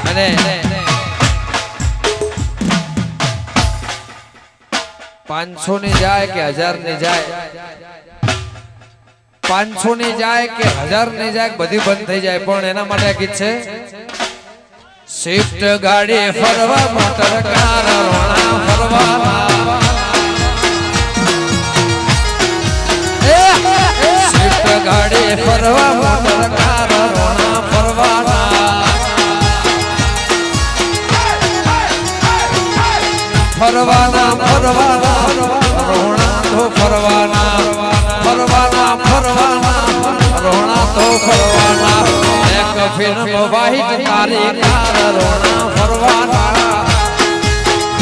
અને 500 ની જાય કે 1000 ની જાય, 500 ની જાય કે 1000 ની જાય બધી બંધ થઈ જાય, પણ એના માટે ગીત છે શિફ્ટ ગાડી ફરવા મોટર કાર રોણા ફરવા, શિફ્ટ ગાડી ફરવા મોટર કાર રોણા ફરવાના, ફરવાના ફરવાના રોણા તો ફરવાના, ફરવાના ફરવાના રોણા તો ફરવાના, એક ફિલ્મ વાહિત તારી કાર રોણા ફરવાના,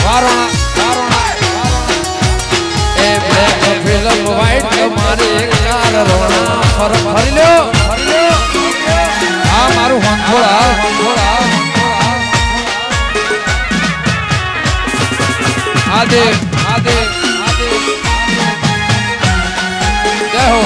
વારોણા એ બ્લેક ફિલ્મ વાહિત મારી કાર રોણા ફરી લ્યો આ મારું હોંધોળા આદે આદે જય હો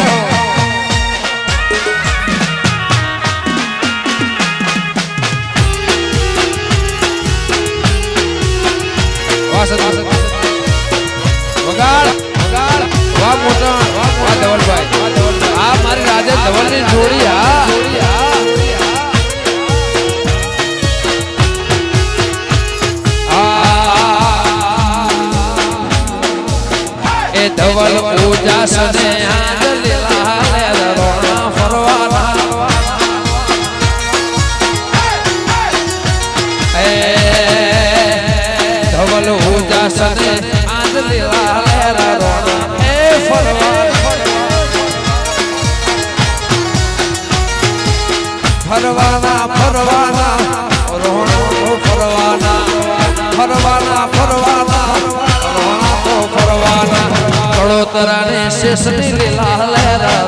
વગાડ વગાડ વાહ મોટા વાહ ધવલભાઈ આ મારી રાજે ધવલની જોડી એ ધવલ પૂજા સને આજ લીલા લે રોણા ફરવાના, એ ધવલ પૂજા સને આજ લીલા લે રોણા એ ફરવાના ફરવાના રોણા ફરવાના, ફરવાના ફરવાના રોણા તો ફરવાના, કળોતરા ને શેષની લીલા લહેરા